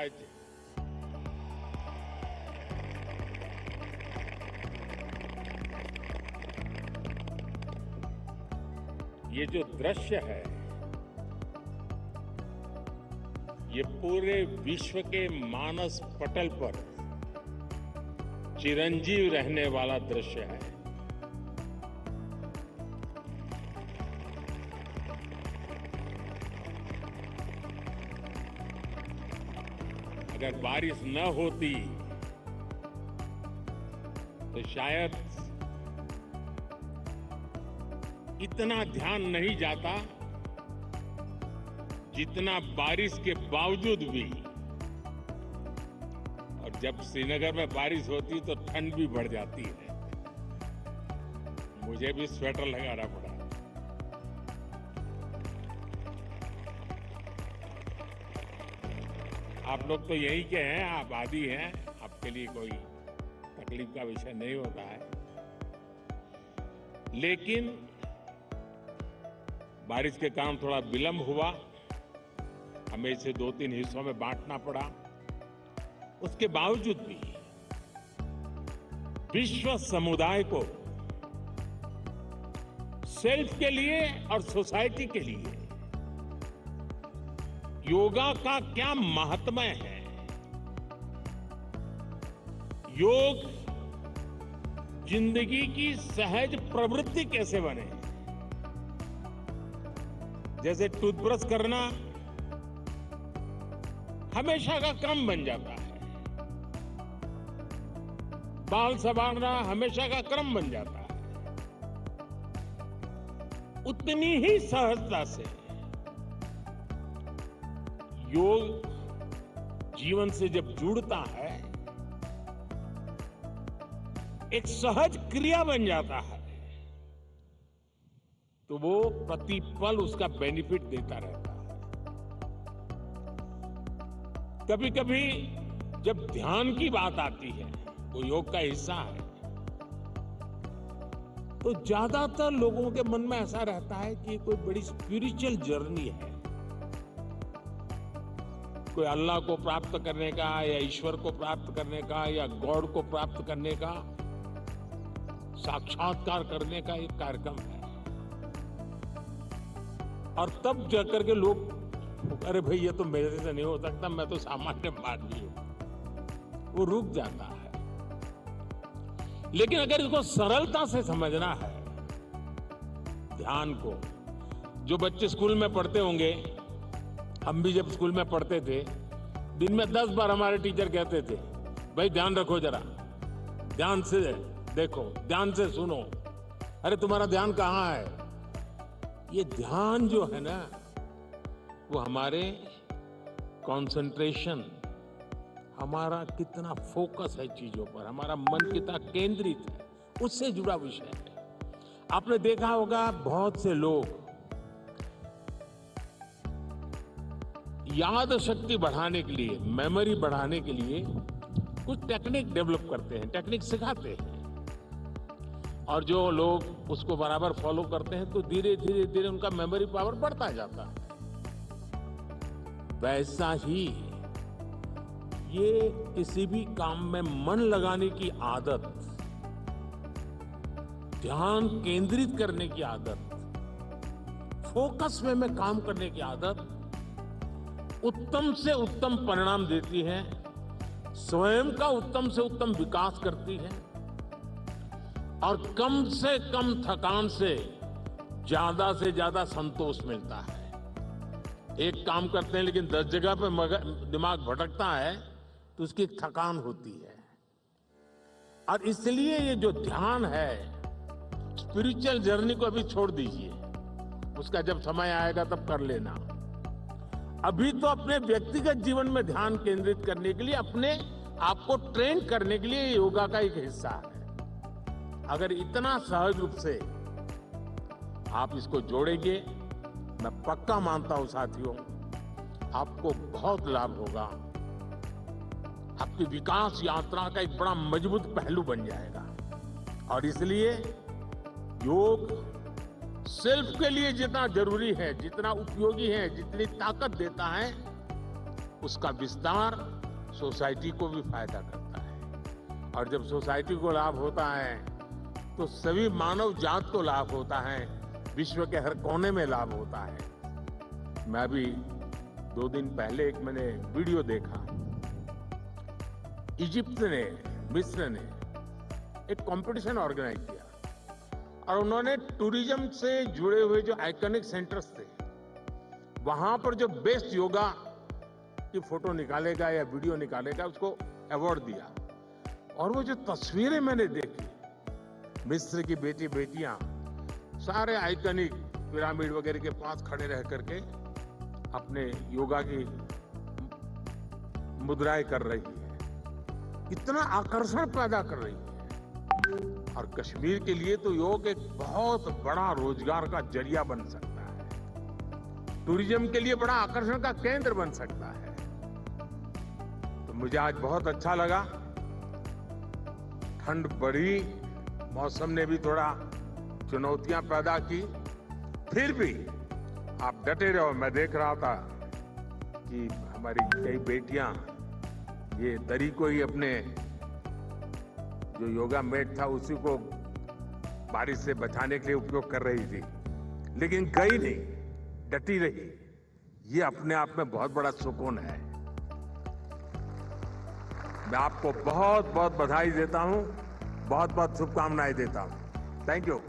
आज ये जो दृश्य है, ये पूरे विश्व के मानस पटल पर चिरंजीव रहने वाला दृश्य है। अगर बारिश न होती तो शायद इतना ध्यान नहीं जाता जितना बारिश के बावजूद भी। और जब श्रीनगर में बारिश होती तो ठंड भी बढ़ जाती है। मुझे भी स्वेटर लगाना पड़ा। आप लोग तो यही के हैं, आप आदी हैं, आपके लिए कोई तकलीफ का विषय नहीं होता है। लेकिन बारिश के कारण थोड़ा विलंब हुआ, हमें इसे 2-3 हिस्सों में बांटना पड़ा। उसके बावजूद भी विश्व समुदाय को सेल्फ के लिए और सोसाइटी के लिए योगा का क्या महात्म्य है, योग जिंदगी की सहज प्रवृत्ति कैसे बने। जैसे टूथब्रश करना हमेशा का क्रम बन जाता है, बाल संवारना हमेशा का क्रम बन जाता है, उतनी ही सहजता से योग जीवन से जब जुड़ता है एक सहज क्रिया बन जाता है, तो वो प्रतिपल उसका बेनिफिट देता रहता है। कभी कभी जब ध्यान की बात आती है, वो योग का हिस्सा है, तो ज्यादातर लोगों के मन में ऐसा रहता है कि कोई बड़ी स्पिरिचुअल जर्नी है, कोई अल्लाह को प्राप्त करने का या ईश्वर को प्राप्त करने का या गॉड को प्राप्त करने का, साक्षात्कार करने का एक कार्यक्रम है। और तब जाकर के लोग, अरे भाई ये तो मेरे से नहीं हो सकता, मैं तो सामान्य मानवी हूं, वो रुक जाता है। लेकिन अगर इसको सरलता से समझना है, ध्यान को, जो बच्चे स्कूल में पढ़ते होंगे, हम भी जब स्कूल में पढ़ते थे, दिन में 10 बार हमारे टीचर कहते थे, भाई ध्यान रखो जरा, ध्यान से देखो, ध्यान से सुनो। अरे तुम्हारा ध्यान कहाँ है? ये ध्यान जो है ना, वो हमारे कंसंट्रेशन, हमारा कितना फोकस है चीजों पर, हमारा मन कितना केंद्रित है, उससे जुड़ा विषय है। आपने देखा होगा बहुत से लोग याद शक्ति बढ़ाने के लिए, मेमोरी बढ़ाने के लिए कुछ टेक्निक डेवलप करते हैं, टेक्निक सिखाते हैं, और जो लोग उसको बराबर फॉलो करते हैं तो धीरे धीरे धीरे उनका मेमोरी पावर बढ़ता जाता है। वैसा ही ये किसी भी काम में मन लगाने की आदत, ध्यान केंद्रित करने की आदत, फोकस में काम करने की आदत उत्तम से उत्तम परिणाम देती है, स्वयं का उत्तम से उत्तम विकास करती है, और कम से कम थकान से ज्यादा संतोष मिलता है। एक काम करते हैं लेकिन 10 जगह पे दिमाग भटकता है तो उसकी थकान होती है। और इसलिए ये जो ध्यान है, स्पिरिचुअल जर्नी को अभी छोड़ दीजिए, उसका जब समय आएगा तब कर लेना। अभी तो अपने व्यक्तिगत जीवन में ध्यान केंद्रित करने के लिए, अपने आप को ट्रेन करने के लिए योगा का एक हिस्सा है। अगर इतना सहज रूप से आप इसको जोड़ेंगे, मैं पक्का मानता हूं साथियों, आपको बहुत लाभ होगा। आपकी विकास यात्रा का एक बड़ा मजबूत पहलू बन जाएगा। और इसलिए योग सेल्फ के लिए जितना जरूरी है, जितना उपयोगी है, जितनी ताकत देता है, उसका विस्तार सोसाइटी को भी फायदा करता है और जब सोसाइटी को लाभ होता है तो सभी मानव जात को लाभ होता है, विश्व के हर कोने में लाभ होता है। मैं अभी 2 दिन पहले मैंने वीडियो देखा। इजिप्ट ने, मिस्र ने एक कंपटीशन ऑर्गेनाइज किया और उन्होंने टूरिज्म से जुड़े हुए जो आइकॉनिक सेंटर्स थे वहां पर जो बेस्ट योगा की फोटो निकालेगा या वीडियो निकालेगा उसको अवार्ड दिया। और वो जो तस्वीरें मैंने देखी, मिस्र की बेटियां सारे आइकॉनिक पिरामिड वगैरह के पास खड़े रह करके अपने योगा की मुद्राएं कर रही है, इतना आकर्षण पैदा कर रही है। और कश्मीर के लिए तो योग एक बहुत बड़ा रोजगार का जरिया बन सकता है, टूरिज्म के लिए बड़ा आकर्षण का केंद्र बन सकता है। तो मुझे आज बहुत अच्छा लगा। ठंड बढ़ी, मौसम ने भी थोड़ा चुनौतियां पैदा की, फिर भी आप डटे रहो। मैं देख रहा था कि हमारी कई बेटियां ये दरी को ही अपने जो योगा मैट था उसी को बारिश से बचाने के लिए उपयोग कर रही थी, लेकिन गई नहीं, डटी रही। ये अपने आप में बहुत बड़ा सुकून है। मैं आपको बहुत बहुत बधाई देता हूं, बहुत बहुत शुभकामनाएं देता हूं। Thank you.